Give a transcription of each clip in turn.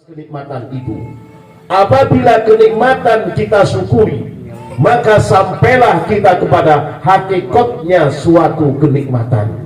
kenikmatan itu. Apabila kenikmatan kita syukuri, maka sampailah kita kepada hakikatnya suatu kenikmatan.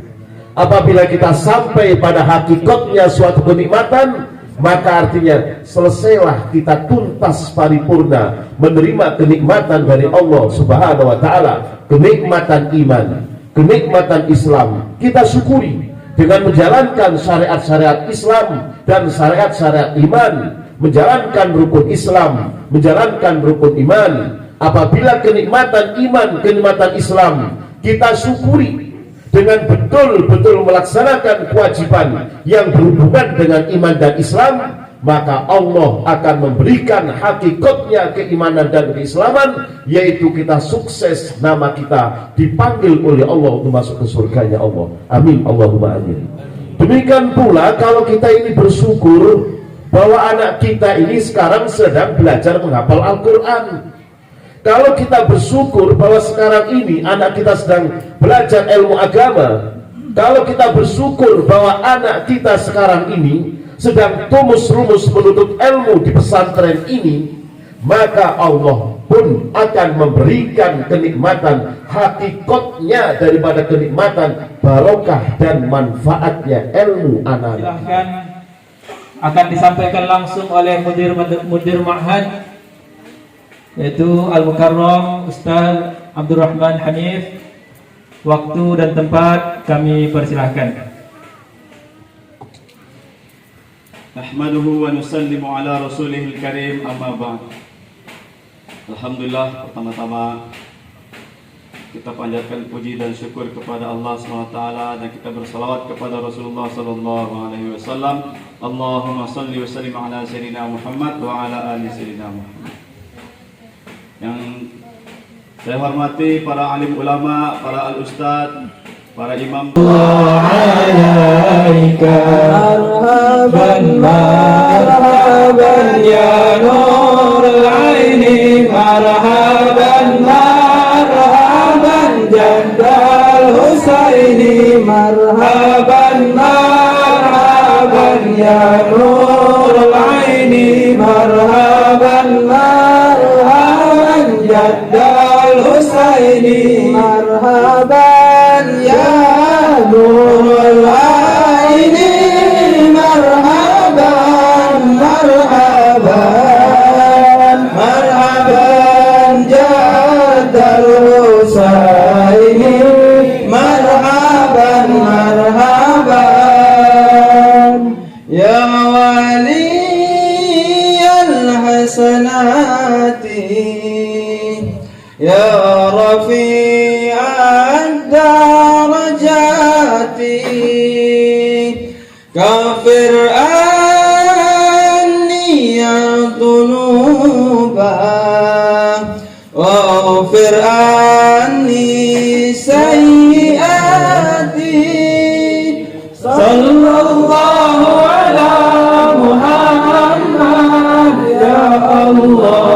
Apabila kita sampai pada hakikatnya suatu kenikmatan, maka artinya selesailah kita tuntas paripurna menerima kenikmatan dari Allah Subhanahu wa taala, kenikmatan iman, kenikmatan Islam. Kita syukuri dengan menjalankan syariat-syariat Islam dan syariat-syariat iman, menjalankan rukun Islam, menjalankan rukun iman. Apabila kenikmatan iman, kenikmatan Islam kita syukuri dengan betul-betul melaksanakan kewajiban yang berhubungan dengan iman dan Islam, maka Allah akan memberikan hakikatnya keimanan dan keislaman, yaitu kita sukses, nama kita dipanggil oleh Allah untuk masuk ke surganya Allah. Amin, Allahumma amin. Demikian pula kalau kita ini bersyukur bahwa anak kita ini sekarang sedang belajar menghafal Al-Quran. Kalau kita bersyukur bahwa sekarang ini anak kita sedang belajar ilmu agama, kalau kita bersyukur bahwa anak kita sekarang ini sedang tumus-rumus menuntut ilmu di pesantren ini, maka Allah pun akan memberikan kenikmatan hakikatnya daripada kenikmatan barokah dan manfaatnya ilmu anak. Silahkan, akan disampaikan langsung oleh mudir ma'had, yaitu Al-Mukarram Ustaz Abdurrahman Hanif. Waktu dan tempat kami persilahkan. Nahmaduhu wa nusallimu ala rasulihil karim, amma ba'd. Alhamdulillah, pertama-tama kita panjatkan puji dan syukur kepada Allah SWT, dan kita bersalawat kepada Rasulullah SAW. Allahumma salli wa sallim ala sayyidina Muhammad wa ala ali sayyidina Muhammad. Yang saya hormati para alim ulama, para al-ustad, para imam. Marhaban marhaban ya nurul aini, marhaban marhaban jaddal husaini, marhaban marhaban ya nurul aini, marhaban marhaban jaddal husaini, marhaban ya nurul aini, marhaban marhaban marhaban jaddal husaini, marhaban marhaban ya waliyal hasanati, ya rafi'ad darajati, kafir anni ya dhunuba, waghfir anni sayyiati. Sallallahu ala Muhammad ya Allah,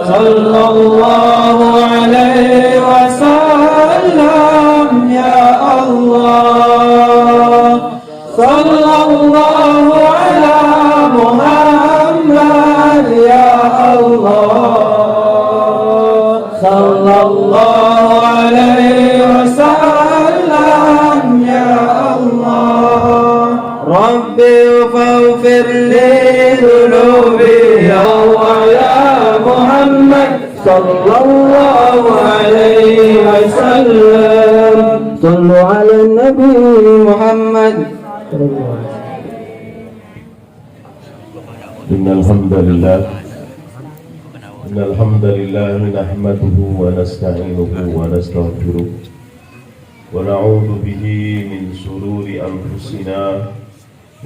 sallallahu alaihi wasallam ya Allah, sallallahu ala Muhammad ya Allah, sallallahu alaihi wasallam ya Allah. Rabbi faghfir li dhunubi ya Muhammad sallallahu alaihi wasallam. Sallu ala Nabi Muhammad. Innal hamdalillah nahmaduhu wa nasta'inuhu wa nastaghfiruh wa na'udzu bihi min shururi anfusina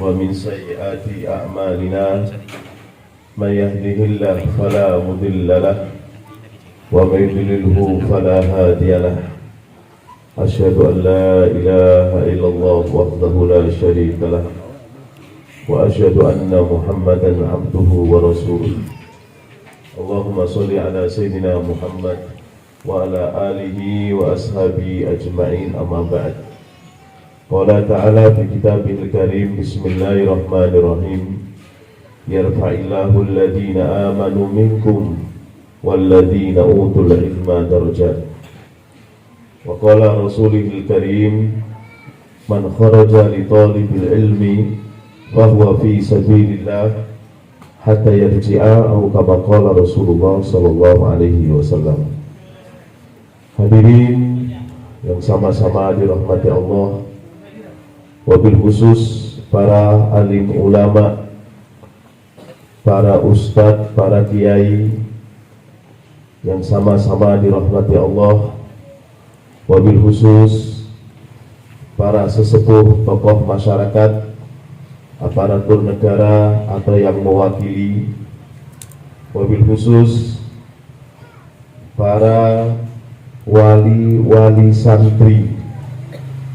wa min sayyiati a'malina. Man yahdihillahu fala mudilla lahu wa man yudlilhu fala hadiya lahu. Asyhadu an la ilaha illallah wahdahu la syarika lahu wa asyhadu anna Muhammadan abduhu wa rasuluh. Allahumma sholli ala sayyidina Muhammad wa ala alihi wa ashabihi ajma'in, amma ba'd. Qala ta'ala fi kitabil karim, bismillahirrahmanirrahim, yarfa'illahu alladhina amanu minkum walladhina utul ilma darajat. Wa qala rasulihil karim, man kharaja li talibil ilmi fahuwa fi sabilillah hatta yarji'a, atau kama qala Rasulullah sallallahu alaihi wasallam. Hadirin yang sama-sama dirahmati Allah, wabil khusus para alim ulama, para ustadz, para kiai yang sama-sama dirahmati Allah, wabil khusus para sesepuh tokoh masyarakat, aparatur negara atau yang mewakili, wabil khusus para wali-wali santri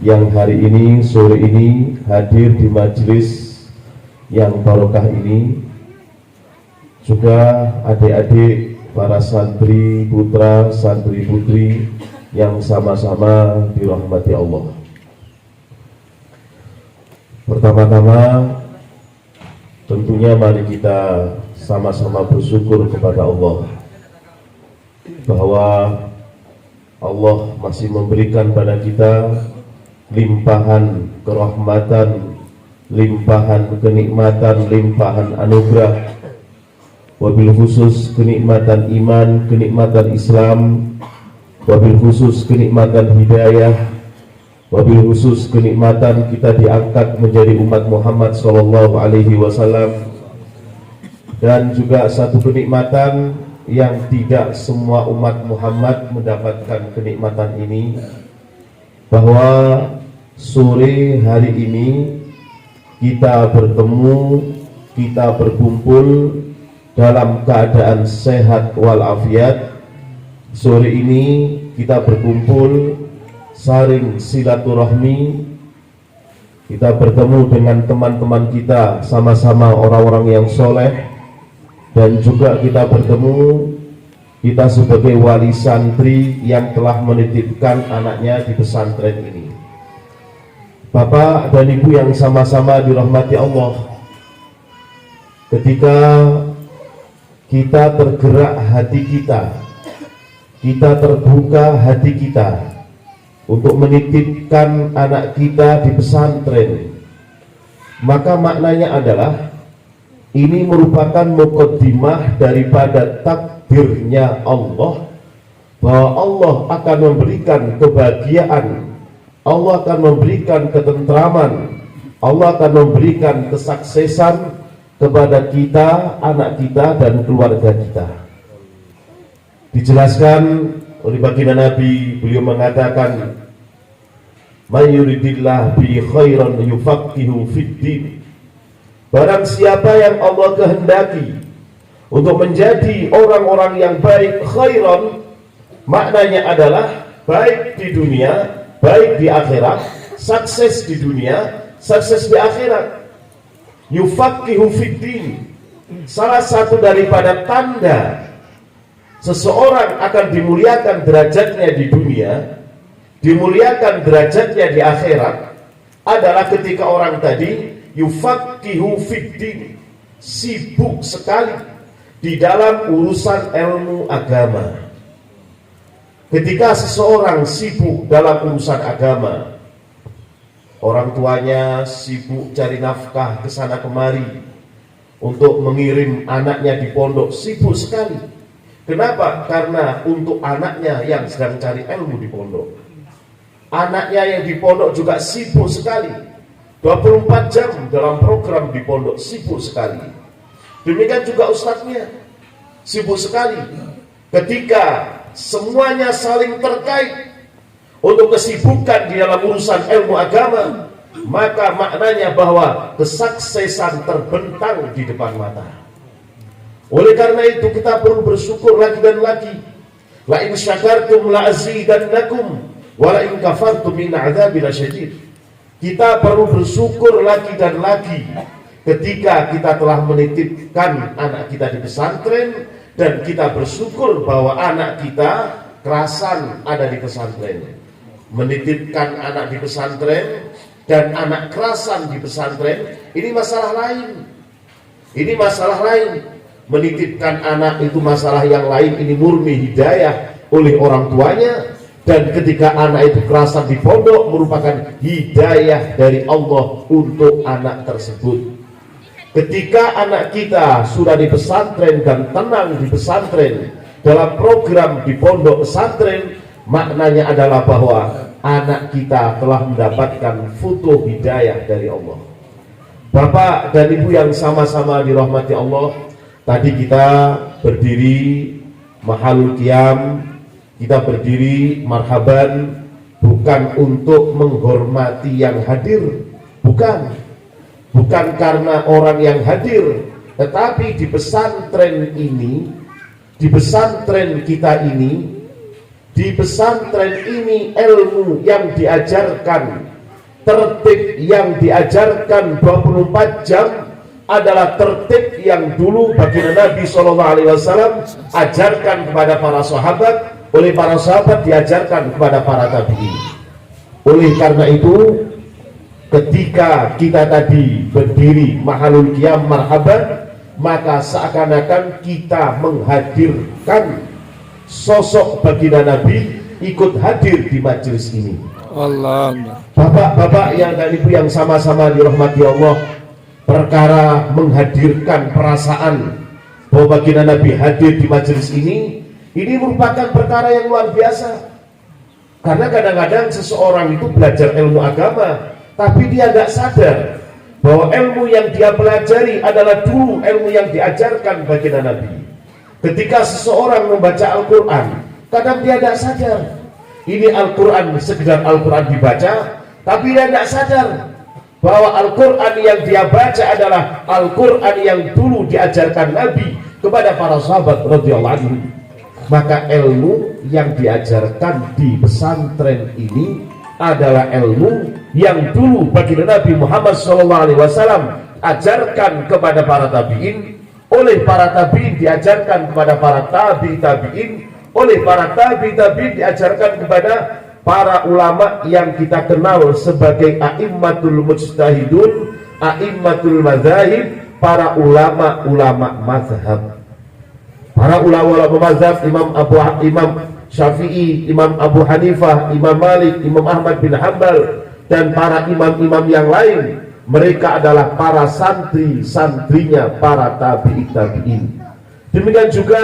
yang hari ini, sore ini hadir di majelis yang barokah ini, juga adik-adik para santri putra, santri putri yang sama-sama dirahmati Allah. Pertama-tama tentunya mari kita sama-sama bersyukur kepada Allah bahwa Allah masih memberikan pada kita limpahan kerahmatan, limpahan kenikmatan, limpahan anugerah, wabil khusus kenikmatan iman, kenikmatan Islam, wabil khusus kenikmatan hidayah, wabil khusus kenikmatan kita diangkat menjadi umat Muhammad SAW, dan juga satu kenikmatan yang tidak semua umat Muhammad mendapatkan kenikmatan ini, bahwa sore hari ini kita bertemu, kita berkumpul dalam keadaan sehat walafiat. Sore ini kita berkumpul saling silaturahmi, kita bertemu dengan teman-teman kita, sama-sama orang-orang yang soleh, dan juga kita bertemu, kita sebagai wali santri yang telah menitipkan anaknya di pesantren ini. Bapak dan Ibu yang sama-sama dirahmati Allah, ketika kita tergerak hati kita terbuka hati kita untuk menitipkan anak kita di pesantren, maka maknanya adalah ini merupakan muqaddimah daripada takdirnya Allah, bahwa Allah akan memberikan kebahagiaan, Allah akan memberikan ketentraman, Allah akan memberikan kesuksesan kepada kita, anak kita, dan keluarga kita. Dijelaskan oleh baginda Nabi, beliau mengatakan, "May yuridillah bi khairan yufaqihu fid din." Barang siapa yang Allah kehendaki untuk menjadi orang-orang yang baik, khairan maknanya adalah baik di dunia, baik di akhirat, sukses di dunia, sukses di akhirat. Yufaqihu fid din, salah satu daripada tanda seseorang akan dimuliakan derajatnya di dunia, dimuliakan derajatnya di akhirat, adalah ketika orang tadi yufaqihu fid din, sibuk sekali di dalam urusan ilmu agama. Ketika seseorang sibuk dalam urusan agama, orang tuanya sibuk cari nafkah ke sana kemari untuk mengirim anaknya di pondok, sibuk sekali. Kenapa? Karena untuk anaknya yang sedang cari ilmu di pondok, anaknya yang di pondok juga sibuk sekali, 24 jam dalam program di pondok, sibuk sekali. Demikian juga ustadznya sibuk sekali. Ketika semuanya saling terkait untuk kesibukan di dalam urusan ilmu agama, maka maknanya bahwa kesuksesan terbentang di depan mata. Oleh karena itu kita perlu bersyukur lagi dan lagi. La in syakartum la azidannakum wa la in kafartum min adzabi lasyadid. Kita perlu bersyukur lagi dan lagi ketika kita telah menitipkan anak kita di pesantren, dan kita bersyukur bahwa anak kita kerasan ada di pesantren. Menitipkan anak di pesantren dan anak kerasan di pesantren, ini masalah lain. Ini masalah lain. Menitipkan anak itu masalah yang lain, ini murni hidayah oleh orang tuanya. Dan ketika anak itu kerasan di pondok, merupakan hidayah dari Allah untuk anak tersebut. Ketika anak kita sudah di pesantren dan tenang di pesantren dalam program di pondok pesantren, maknanya adalah bahwa anak kita telah mendapatkan foto hidayah dari Allah. Bapak dan Ibu yang sama-sama dirahmati Allah, tadi kita berdiri mahalul qiyam, kita berdiri marhaban, bukan untuk menghormati yang hadir, bukan karena orang yang hadir, tetapi di pesantren ini, di pesantren kita ini, di pesantren ini ilmu yang diajarkan, tertib yang diajarkan 24 jam adalah tertib yang dulu baginda Nabi SAW ajarkan kepada para sahabat, oleh para sahabat diajarkan kepada para tabi'in. Oleh karena itu, ketika kita tadi berdiri mahalul qiyam marhaban, maka seakan-akan kita menghadirkan sosok baginda Nabi ikut hadir di majelis ini. Allah. Bapak-bapak yang dan ibu yang sama-sama dirahmati Allah, perkara menghadirkan perasaan bahwa baginda Nabi hadir di majelis ini merupakan perkara yang luar biasa. Karena kadang-kadang seseorang itu belajar ilmu agama, tapi dia tidak sadar bahwa ilmu yang dia pelajari adalah dulu ilmu yang diajarkan baginda Nabi. Ketika seseorang membaca Al-Quran, kadang dia tidak sadar ini Al-Quran sekedar Al-Quran dibaca, tapi dia tidak sadar bahwa Al-Quran yang dia baca adalah Al-Quran yang dulu diajarkan Nabi kepada para sahabat radhiyallahu anhum. Maka ilmu yang diajarkan di pesantren ini adalah ilmu yang dulu baginda Nabi Muhammad SAW ajarkan kepada para tabi'in, oleh para tabi'in diajarkan kepada para tabi'in, oleh para tabi'in diajarkan kepada para ulama yang kita kenal sebagai a'immatul mujtahidun, a'immatul madzahib, para ulama-ulama mazhab. Para ulama-ulama mazhab, Imam Syafi'i, Imam Abu Hanifah, Imam Malik, Imam Ahmad bin Hanbal, dan para imam-imam yang lain, mereka adalah para santri-santrinya para tabi'in. Demikian juga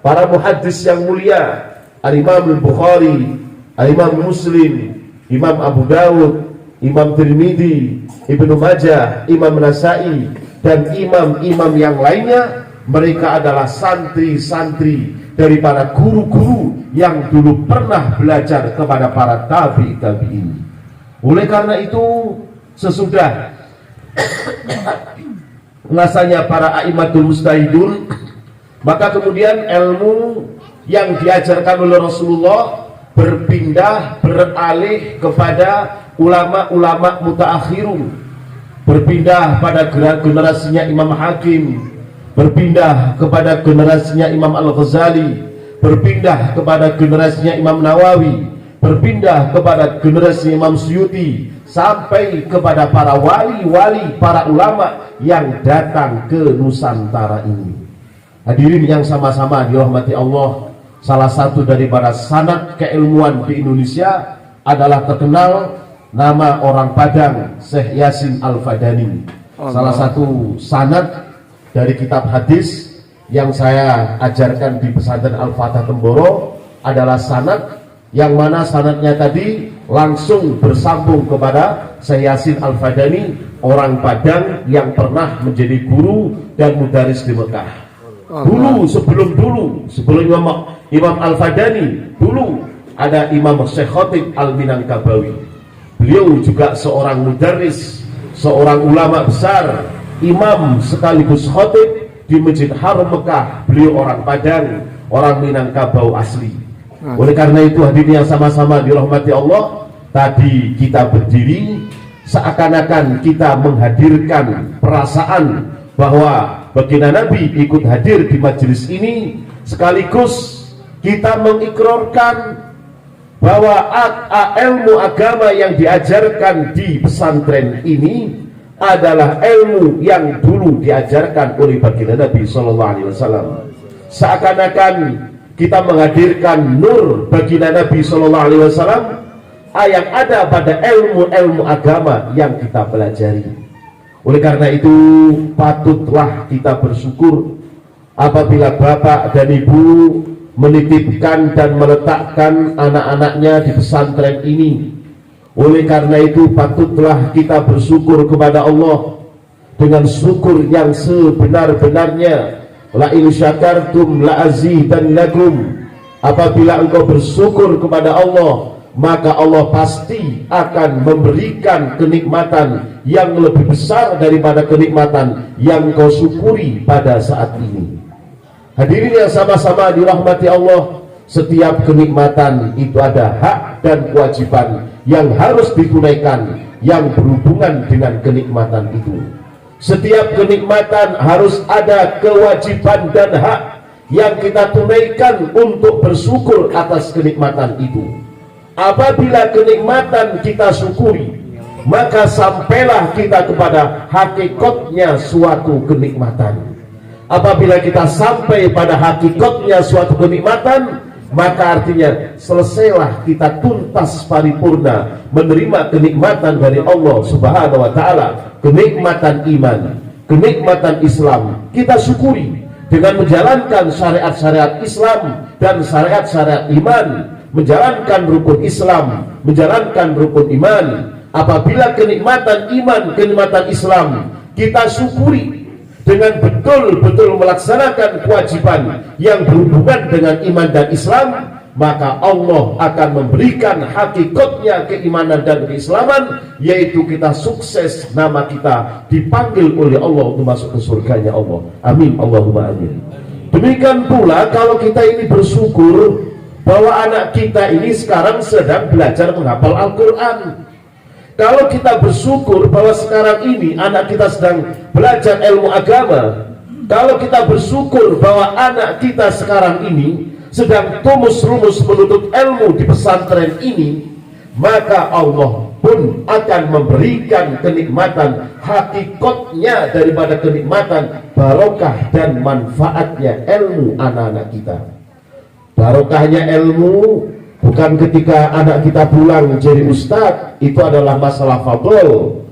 para muhaddis yang mulia, Al-Imam Al-Bukhari, Al-Imam Muslim, Imam Abu Dawud, Imam Tirmidzi, Ibnu Majah, Imam Nasai, dan imam-imam yang lainnya. Mereka adalah santri-santri dari para guru-guru yang dulu pernah belajar kepada para tabi'in. Oleh karena itu, sesudah masanya para a'immatul mujtahidun, maka kemudian ilmu yang diajarkan oleh Rasulullah beralih kepada ulama-ulama mutaakhirun, berpindah pada generasinya Imam Hakim, berpindah kepada generasinya Imam Al-Ghazali, berpindah kepada generasinya Imam Nawawi, berpindah kepada generasi Imam Suyuti, sampai kepada para wali-wali, para ulama yang datang ke Nusantara ini. Hadirin yang sama-sama dirahmati Allah, salah satu daripada sanad keilmuan di Indonesia adalah terkenal nama orang Padang, Syekh Yasin Al-Fadani. Salah satu sanad dari kitab hadis yang saya ajarkan di pesantren Al-Fatah Temboro adalah sanad yang mana sanadnya tadi langsung bersambung kepada Syekh Yasin Al-Fadani, orang Padang yang pernah menjadi guru dan mudaris di Mekah. Sebelum Imam Al-Fadani, dulu ada Imam Syekh Khatib Al-Minangkabawi. Beliau juga seorang mudaris, seorang ulama besar, imam sekaligus khatib di Masjid Haram Mekah. Beliau orang Padang, orang Minangkabau asli. Oleh karena itu, hadirin yang sama-sama dirahmati Allah, tadi kita berdiri seakan-akan kita menghadirkan perasaan bahwa baginda Nabi ikut hadir di majelis ini, sekaligus kita mengikrarkan bahwa ilmu agama yang diajarkan di pesantren ini adalah ilmu yang dulu diajarkan oleh baginda Nabi Sallallahu Alaihi Wasallam. Seakan-akan kita menghadirkan nur baginda Nabi Sallallahu Alaihi Wasallam yang ada pada ilmu-ilmu agama yang kita pelajari. Oleh karena itu patutlah kita bersyukur apabila bapak dan ibu menitipkan dan meletakkan anak-anaknya di pesantren ini. Oleh karena itu patutlah kita bersyukur kepada Allah dengan syukur yang sebenar-benarnya. La in syakartum la azidannakum. Apabila engkau bersyukur kepada Allah, maka Allah pasti akan memberikan kenikmatan yang lebih besar daripada kenikmatan yang kau syukuri pada saat ini. Hadirin yang sama-sama dirahmati Allah, setiap kenikmatan itu ada hak dan kewajiban yang harus ditunaikan yang berhubungan dengan kenikmatan itu. Setiap kenikmatan harus ada kewajiban dan hak yang kita tunaikan untuk bersyukur atas kenikmatan itu. Apabila kenikmatan kita syukuri, maka sampailah kita kepada hakikatnya suatu kenikmatan. Apabila kita sampai pada hakikatnya suatu kenikmatan, maka artinya selesailah kita tuntas paripurna menerima kenikmatan dari Allah Subhanahu wa taala, kenikmatan iman, kenikmatan Islam. Kita syukuri dengan menjalankan syariat-syariat Islam dan syariat-syariat iman, menjalankan rukun Islam, menjalankan rukun iman. Apabila kenikmatan iman, kenikmatan Islam kita syukuri dengan betul-betul melaksanakan kewajiban yang berhubungan dengan iman dan Islam, maka Allah akan memberikan hakikatnya keimanan dan keislaman, yaitu kita sukses, nama kita dipanggil oleh Allah untuk masuk ke surganya Allah. Amin, Allahumma amin. Demikian pula kalau kita ini bersyukur bahwa anak kita ini sekarang sedang belajar menghafal Al-Quran. Kalau kita bersyukur bahwa sekarang ini anak kita sedang belajar ilmu agama, kalau kita bersyukur bahwa anak kita sekarang ini sedang tumus-rumus menuntut ilmu di pesantren ini, maka Allah pun akan memberikan kenikmatan hakikatnya daripada kenikmatan barokah dan manfaatnya ilmu anak-anak kita. Barokahnya ilmu bukan ketika anak kita pulang menjadi ustadz, itu adalah masalah fadl.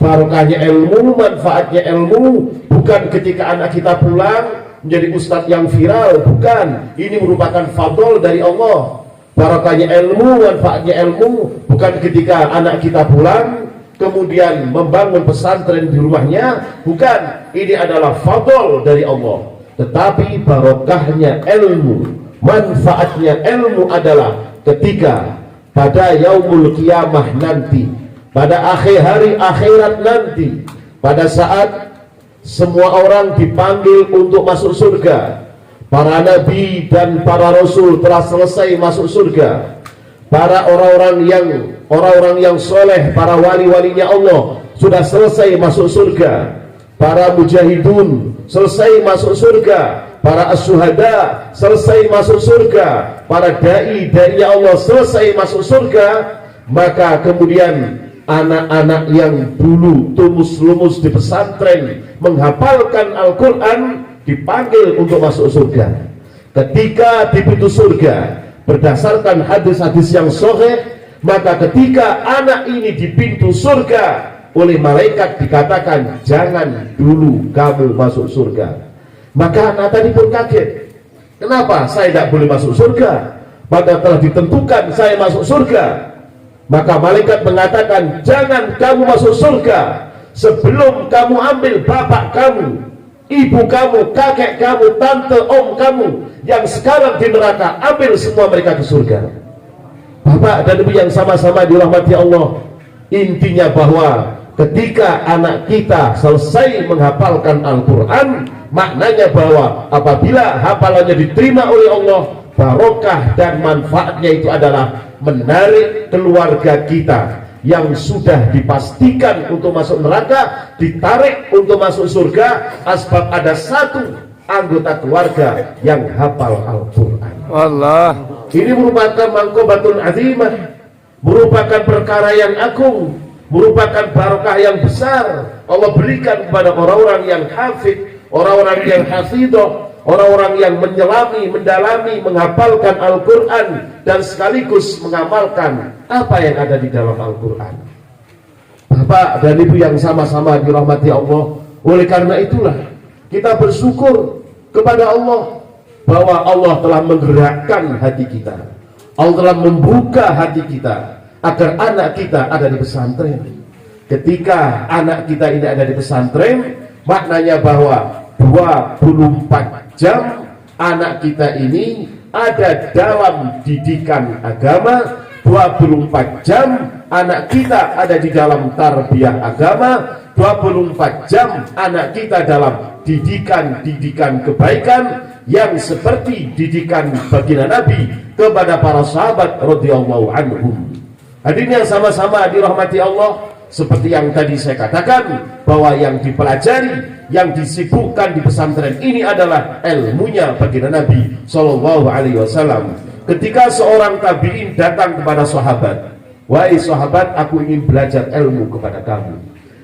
Barokahnya ilmu, manfaatnya ilmu bukan ketika anak kita pulang menjadi ustadz yang viral, bukan. Ini merupakan fadl dari Allah. Barokahnya ilmu, manfaatnya ilmu bukan ketika anak kita pulang kemudian membangun pesantren di rumahnya, bukan. Ini adalah fadl dari Allah. Tetapi barokahnya ilmu, manfaatnya ilmu adalah ketika pada yaumul kiamah nanti, pada akhir hari akhirat nanti, pada saat semua orang dipanggil untuk masuk surga, para nabi dan para rasul telah selesai masuk surga, para orang-orang yang soleh, para wali-walinya Allah sudah selesai masuk surga, para mujahidun selesai masuk surga, para as-syuhada selesai masuk surga, para dai-dai Allah selesai masuk surga, maka kemudian anak-anak yang dulu tumus-lumus di pesantren menghafalkan Al-Quran dipanggil untuk masuk surga. Ketika di pintu surga, berdasarkan hadis-hadis yang sahih, maka ketika anak ini di pintu surga, oleh malaikat dikatakan jangan dulu kamu masuk surga. Maka anak tadi pun kaget, kenapa saya tidak boleh masuk surga? Maka telah ditentukan saya masuk surga. Maka malaikat mengatakan jangan kamu masuk surga sebelum kamu ambil bapak kamu, ibu kamu, kakek kamu, tante, om kamu yang sekarang di neraka, ambil semua mereka ke surga. Bapak dan ibu yang sama-sama dirahmati Allah, intinya bahwa ketika anak kita selesai menghafalkan Al-Quran, maknanya bahwa apabila hafalannya diterima oleh Allah, barokah dan manfaatnya itu adalah menarik keluarga kita yang sudah dipastikan untuk masuk neraka, ditarik untuk masuk surga, asbab ada satu anggota keluarga yang hafal Al-Quran. Allah. Ini merupakan mangkobatun azimah, merupakan perkara yang agung, merupakan barokah yang besar Allah berikan kepada orang-orang yang hafid, orang-orang yang hafidah, orang-orang yang menyelami, mendalami, menghafalkan Al-Quran dan sekaligus mengamalkan apa yang ada di dalam Al-Quran. Bapak dan Ibu yang sama-sama dirahmati Allah, oleh karena itulah kita bersyukur kepada Allah bahwa Allah telah menggerakkan hati kita, Allah telah membuka hati kita agar anak kita ada di pesantren. Ketika anak kita ini ada di pesantren, maknanya bahwa 24 jam anak kita ini ada dalam didikan agama, 24 jam anak kita ada di dalam tarbiyah agama, 24 jam anak kita dalam didikan kebaikan yang seperti didikan baginda Nabi kepada para sahabat radhiyallahu anhum. Hadirin yang sama-sama dirahmati Allah, seperti yang tadi saya katakan bahwa yang dipelajari, yang disibukkan di pesantren ini adalah ilmunya baginda Nabi sallallahu alaihi wasallam. Ketika seorang tabi'in datang kepada sahabat, "Wahai sahabat, aku ingin belajar ilmu kepada kamu."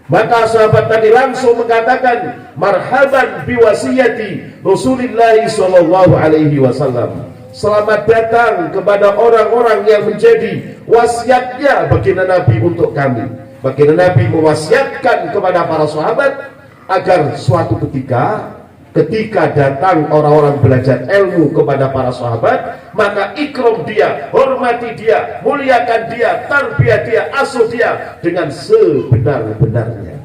Maka sahabat tadi langsung mengatakan, "Marhaban biwasiyati Rasulullah sallallahu alaihi wasallam." Selamat datang kepada orang-orang yang menjadi wasiatnya baginda Nabi untuk kami. Baginda Nabi mewasiatkan kepada para sahabat agar suatu ketika datang orang-orang belajar ilmu kepada para sahabat, maka ikram dia, hormati dia, muliakan dia, tarbiyah dia, asuh dia dengan sebenar-benarnya.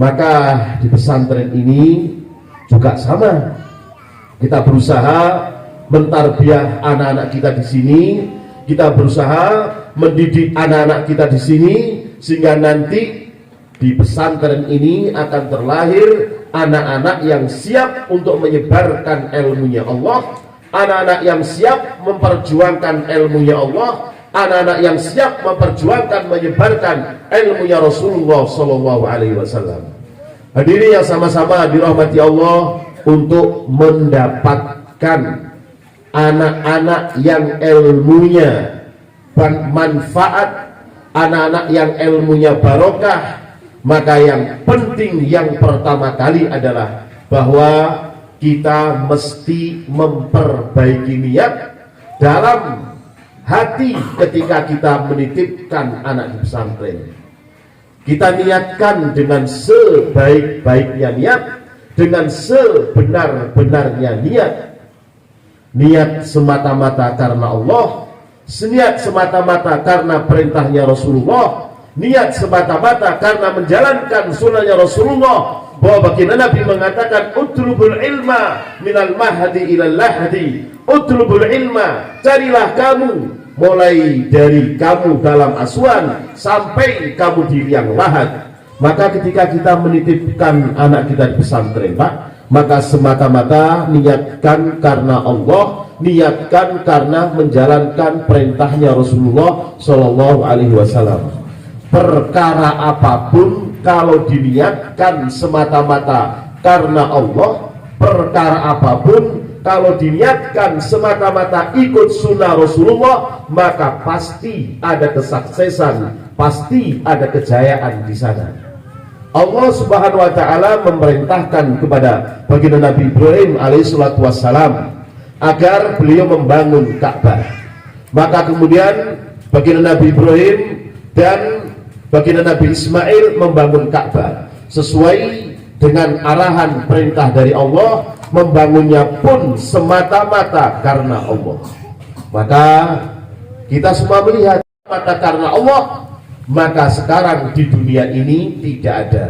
Maka di pesantren ini juga sama. Kita berusaha mentarbiyah anak-anak kita di sini, kita berusaha mendidik anak-anak kita di sini, sehingga nanti di pesantren ini akan terlahir anak-anak yang siap untuk menyebarkan ilmunya Allah, anak-anak yang siap memperjuangkan ilmunya Allah, anak-anak yang siap memperjuangkan menyebarkan ilmunya Rasulullah sallallahu alaihi wasallam. Hadirin yang sama-sama dirahmati Allah, untuk mendapatkan anak-anak yang ilmunya manfaat, anak-anak yang ilmunya barokah, maka yang penting yang pertama kali adalah bahwa kita mesti memperbaiki niat dalam hati ketika kita menitipkan anak di pesantren. Kita niatkan dengan sebaik-baiknya niat, dengan sebenar-benarnya niat semata-mata karena Allah, niat semata-mata karena perintahnya Rasulullah, niat semata-mata karena menjalankan sunnahnya Rasulullah. Bahwa baginda Nabi mengatakan, utlubul ilma minal mahdi ilal lahdi. Utlubul ilma, carilah kamu mulai dari kamu dalam asuhan sampai kamu di liang lahat. Maka ketika kita menitipkan anak kita di pesantren, Pak, maka semata-mata niatkan karena Allah, niatkan karena menjalankan perintahnya Rasulullah Shallallahu Alaihi Wasallam. Perkara apapun kalau diniatkan semata-mata karena Allah, perkara apapun kalau diniatkan semata-mata ikut sunnah Rasulullah, maka pasti ada kesuksesan, pasti ada kejayaan di sana. Allah Subhanahu wa taala memerintahkan kepada baginda Nabi Ibrahim alaihissalatu wassalam agar beliau membangun Ka'bah. Maka kemudian baginda Nabi Ibrahim dan baginda Nabi Ismail membangun Ka'bah sesuai dengan arahan perintah dari Allah, membangunnya pun semata-mata karena Allah. Maka kita semua melihat mata karena Allah, maka sekarang di dunia ini tidak ada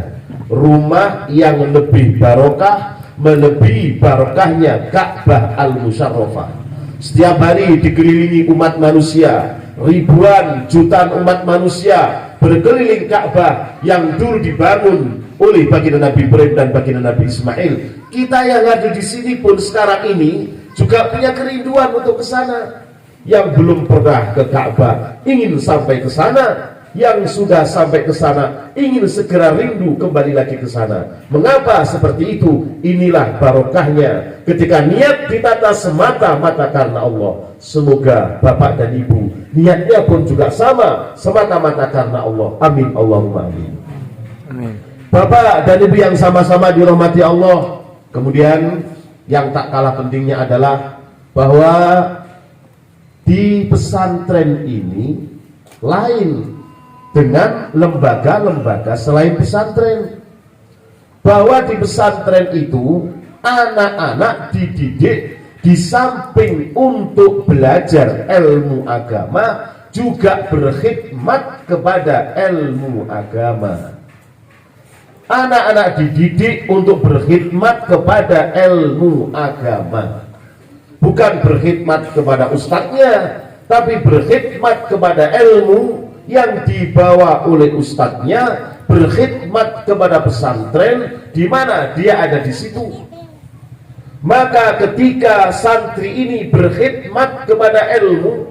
rumah yang lebih barokah melebihi barokahnya Ka'bah Al-Musyarrafah. Setiap hari dikelilingi umat manusia, ribuan jutaan umat manusia berkeliling Ka'bah yang dulu dibangun oleh baginda Nabi Ibrahim dan baginda Nabi Ismail. Kita yang ada di sini pun sekarang ini juga punya kerinduan untuk ke sana. Yang belum pernah ke Ka'bah ingin sampai ke sana, yang sudah sampai ke sana ingin segera rindu kembali lagi ke sana. Mengapa seperti itu? Inilah barokahnya ketika niat ditata semata-mata karena Allah. Semoga Bapak dan Ibu niatnya pun juga sama, semata-mata karena Allah. Amin Allahumma amin. Bapak dan Ibu yang sama-sama dirahmati Allah. Kemudian yang tak kalah pentingnya adalah bahwa di pesantren ini lain dengan lembaga-lembaga selain pesantren. Bahwa di pesantren itu anak-anak dididik di samping untuk belajar ilmu agama juga berkhidmat kepada ilmu agama. Anak-anak dididik untuk berkhidmat kepada ilmu agama. Bukan berkhidmat kepada ustadznya, tapi berkhidmat kepada ilmu yang dibawa oleh ustadznya, berkhidmat kepada pesantren di mana dia ada di situ. Maka ketika santri ini berkhidmat kepada ilmu,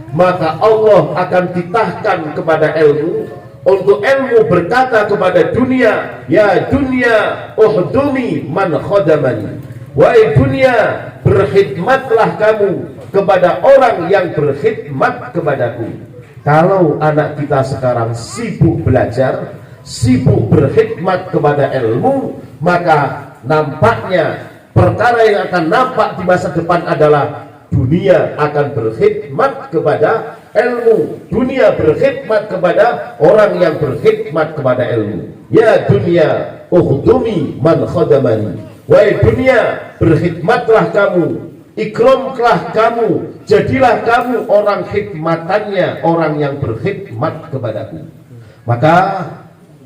maka Allah akan titahkan kepada ilmu untuk ilmu berkata kepada dunia, ya dunia uhdumi man khadamani. Wahai dunia, berkhidmatlah kamu kepada orang yang berkhidmat kepadaku. Kalau anak kita sekarang sibuk belajar, sibuk berkhidmat kepada ilmu, maka nampaknya perkara yang akan nampak di masa depan adalah dunia akan berkhidmat kepada ilmu, dunia berkhidmat kepada orang yang berkhidmat kepada ilmu. Ya dunia ukhdumi man khadamani. Wahai dunia, berkhidmatlah kamu, ikramlah kamu, jadilah kamu orang khidmatannya, orang yang berkhidmat kepadaku. Maka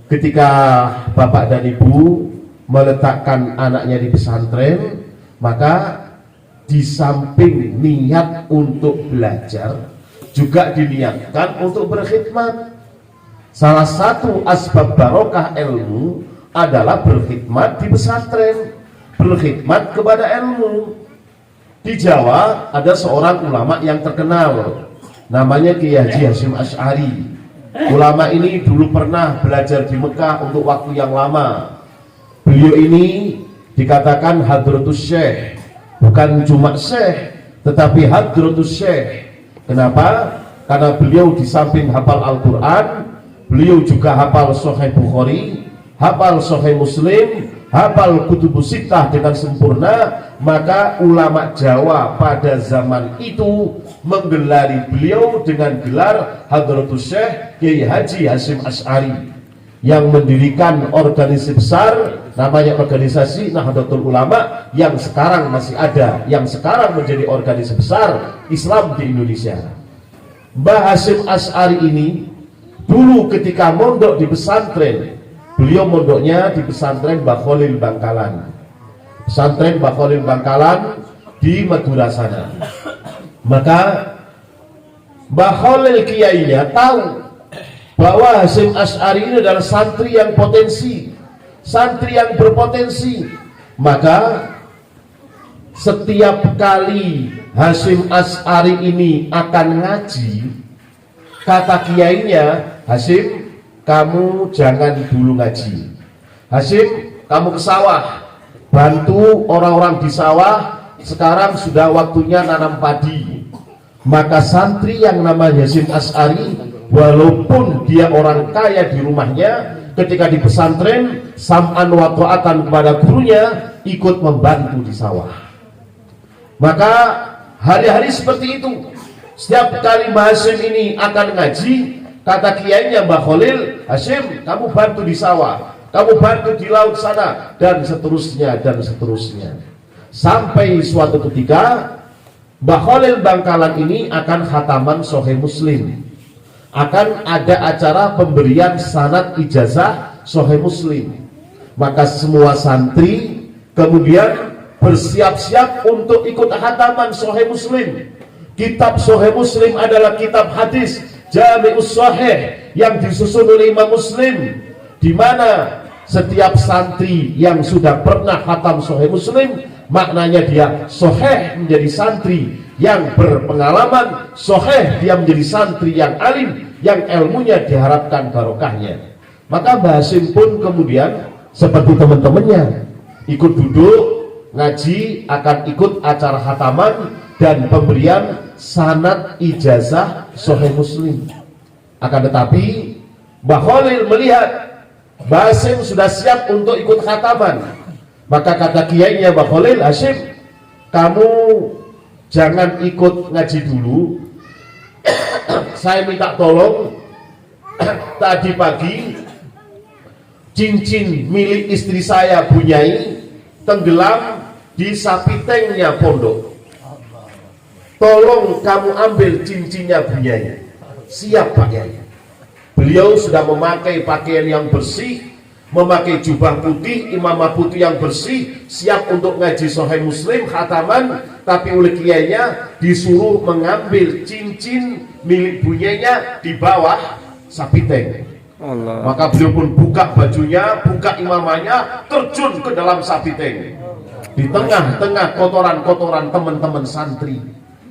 ketika Bapak dan Ibu meletakkan anaknya di pesantren, maka di samping niat untuk belajar juga diniatkan untuk berkhidmat. Salah satu asbab barokah ilmu adalah berkhidmat di pesantren, berkhidmat kepada ilmu. Di Jawa ada seorang ulama yang terkenal, namanya Kiai Haji Hasyim Asy'ari. Ulama ini dulu pernah belajar di Mekah untuk waktu yang lama. Beliau ini dikatakan Hadratus Syekh, bukan cuma Syekh, tetapi Hadratus Syekh. Kenapa? Karena beliau di samping hafal Al-Quran, beliau juga hafal Sahih Bukhari, hafal Sahih Muslim, hafal Kutubus Sittah dengan sempurna. Maka ulama Jawa pada zaman itu menggelari beliau dengan gelar Hadratus Syekh Kiai Haji Hasyim Asy'ari, yang mendirikan organisasi besar namanya organisasi Nahdlatul Ulama yang sekarang masih ada, yang sekarang menjadi organisasi besar Islam di Indonesia. Mbah Hasyim Asy'ari ini dulu ketika mondok di pesantren, beliau mondoknya di pesantren Mbah Khalil Bangkalan, pesantren Mbah Khalil Bangkalan di Madura sana. Maka Mbah Khalil kiainya tahu bahwa Hasyim Asy'ari ini adalah santri yang potensi, santri yang berpotensi. Maka setiap kali Hasyim Asy'ari ini akan ngaji, kata kiainya, Hasyim, kamu jangan dulu ngaji. Hasyim, kamu ke sawah, bantu orang-orang di sawah, sekarang sudah waktunya nanam padi. Maka santri yang namanya Hasyim Asy'ari, walaupun dia orang kaya di rumahnya, ketika di pesantren sam'an wa ta'atan kepada gurunya, ikut membantu di sawah. Maka hari-hari seperti itu, setiap kali Mbah Hasyim ini akan ngaji, kata kiainya Mbah Khalil, Hasyim, kamu bantu di sawah, kamu bantu di laut sana, dan seterusnya dan seterusnya. Sampai suatu ketika Mbah Khalil Bangkalan ini akan khataman Sahih Muslim, akan ada acara pemberian sanad ijazah Sahih Muslim. Maka semua santri kemudian bersiap-siap untuk ikut khataman Sahih Muslim. Kitab Sahih Muslim adalah kitab hadis Jami'us Sahih yang disusun oleh Imam Muslim, di mana setiap santri yang sudah pernah khatam Sahih Muslim, maknanya dia sahih menjadi santri yang berpengalaman, sahih dia menjadi santri yang alim, yang ilmunya diharapkan barokahnya. Maka Mbah Hasyim pun kemudian seperti teman-temannya ikut duduk ngaji, akan ikut acara khataman dan pemberian sanad ijazah Sahih Muslim. Akan tetapi Mbah Khalil melihat Mbah Hasyim sudah siap untuk ikut khataman, maka kata kiainya Mbah Khalil, Hasyim, kamu jangan ikut ngaji dulu. Saya minta tolong, tadi pagi cincin milik istri saya Bu Nyai tenggelam di sapi tengnya pondok. Tolong kamu ambil cincinnya Bu Nyai. Siap Pak Yai. Beliau sudah memakai pakaian yang bersih, memakai jubah putih, imamah putih yang bersih, siap untuk ngaji Sahih Muslim khataman, tapi oleh kiainya disuruh mengambil cincin milik bunyanya di bawah sapi teng. Allah. Maka beliau pun buka bajunya, buka imamahnya, terjun ke dalam sapi teng. Di tengah-tengah kotoran-kotoran teman-teman santri.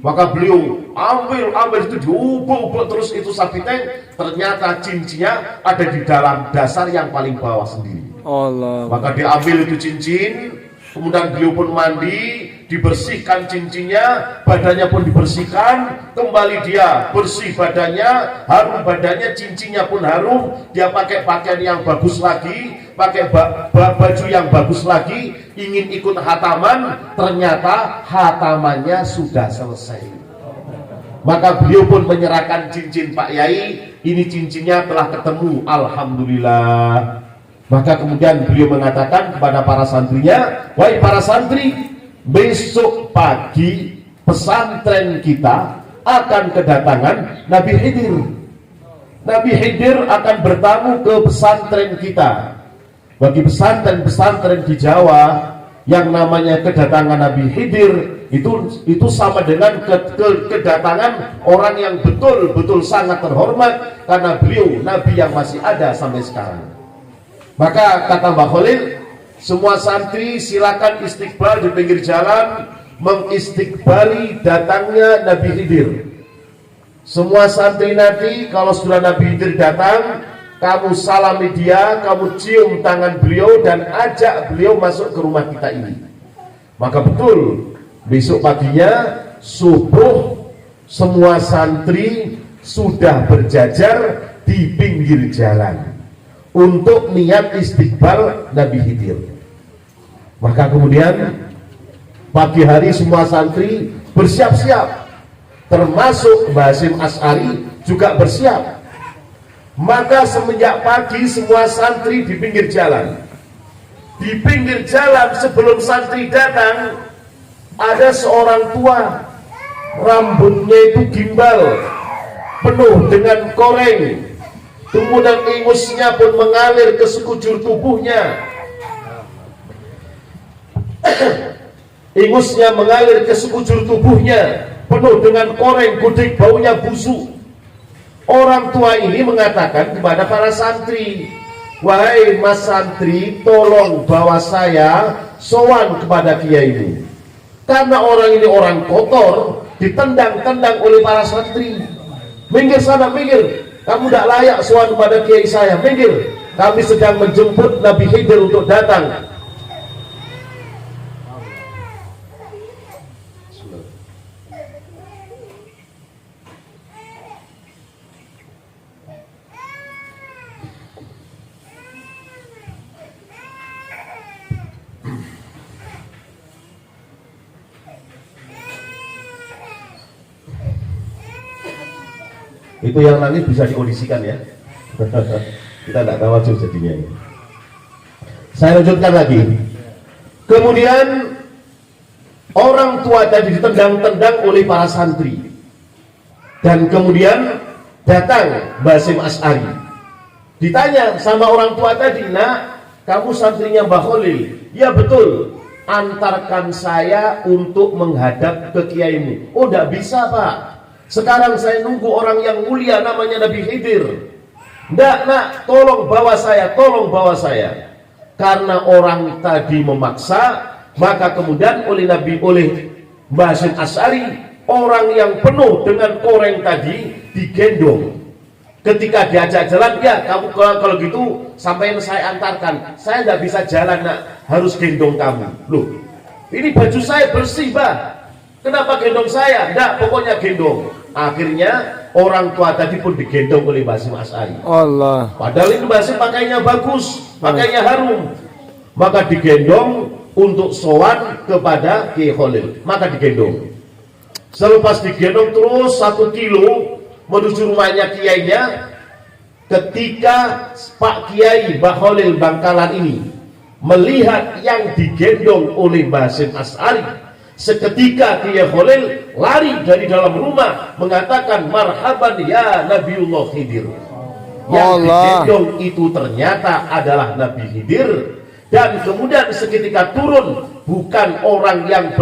Maka beliau ambil itu, diubuk-ubuk terus itu sapi teng. Ternyata cincinnya ada di dalam dasar yang paling bawah sendiri. Allah. Maka diambil itu cincin, kemudian beliau pun mandi, dibersihkan cincinnya, badannya pun dibersihkan, kembali dia bersih badannya, harum badannya, cincinnya pun harum, dia pakai pakaian yang bagus lagi, pakai baju yang bagus lagi, ingin ikut khataman, ternyata khatamannya sudah selesai. Maka beliau pun menyerahkan cincin, Pak Yai, ini cincinnya telah ketemu, alhamdulillah. Maka kemudian beliau mengatakan kepada para santrinya, wahai para santri, besok pagi pesantren kita akan kedatangan Nabi Khidir. Nabi Khidir akan bertamu ke pesantren kita. Bagi pesantren-pesantren di Jawa yang namanya kedatangan Nabi Khidir itu sama dengan kedatangan orang yang betul-betul sangat terhormat, karena beliau Nabi yang masih ada sampai sekarang. Maka kata Mbah Khalil, semua santri silakan istiqbal di pinggir jalan, mengistiqbali datangnya Nabi Khidir. Semua santri nanti kalau sudah Nabi Khidir datang, kamu salami dia, kamu cium tangan beliau dan ajak beliau masuk ke rumah kita ini. Maka betul, besok paginya subuh semua santri sudah berjajar di pinggir jalan untuk niat istiqbal Nabi Khidir. Maka kemudian pagi hari semua santri bersiap-siap, termasuk Mbah Hasyim Asy'ari juga bersiap. Maka semenjak pagi semua santri di pinggir jalan. Di pinggir jalan sebelum santri datang, ada seorang tua, rambutnya itu gimbal, penuh dengan koreng, kemudian ingusnya pun mengalir ke sekujur tubuhnya. Ingusnya mengalir ke sekujur tubuhnya, penuh dengan koreng, gudik, baunya busuk. Orang tua ini mengatakan kepada para santri, wahai mas santri, tolong bawa saya sowan kepada kiai ini, karena orang ini orang kotor, ditendang-tendang oleh para santri. Minggir sana, minggir, kamu tidak layak sowan kepada kiai saya, minggir, kami sedang menjemput Nabi Khidir untuk datang. Itu yang nangis bisa diaudisikan ya. Kita tidak tahu wajib jadinya ini. Saya lanjutkan lagi. Kemudian orang tua tadi ditendang-tendang oleh para santri. Dan kemudian datang Mbah Hasyim Asy'ari. Ditanya sama orang tua tadi, nak, kamu santrinya Mbah Khalil? Ya betul. Antarkan saya untuk menghadap ke kiaimu. Oh, tidak bisa Pak. Sekarang saya nunggu orang yang mulia namanya Nabi Khidir. Nggak, nak, tolong bawa saya, tolong bawa saya. Karena orang tadi memaksa, maka kemudian oleh Mbah Hasyim Asy'ari, orang yang penuh dengan koreng tadi digendong. Ketika diajak jalan, ya kamu kalau gitu sampai saya antarkan. Saya nggak bisa jalan, nak, harus gendong kamu. Loh, ini baju saya bersih, Mbah. Kenapa gendong saya? Enggak, pokoknya gendong. Akhirnya orang tua tadi pun digendong oleh Mbah Hasyim Asy'ari. Allah. Padahal ini Mbah Hasyim pakainya bagus, pakainya harum. Maka digendong untuk sowan kepada Kiai Khalil. Maka digendong. Selepas digendong terus 1 kilo menuju rumahnya kiainya, ketika Pak Kiai Mbah Khalil Bangkalan ini melihat yang digendong oleh Mbah Hasyim Asy'ari, seketika Kiai Khalil lari dari dalam rumah mengatakan, marhaban ya Nabiullah Khidir. Yang digendong itu ternyata adalah Nabi Khidir. Dan kemudian seketika turun bukan orang yang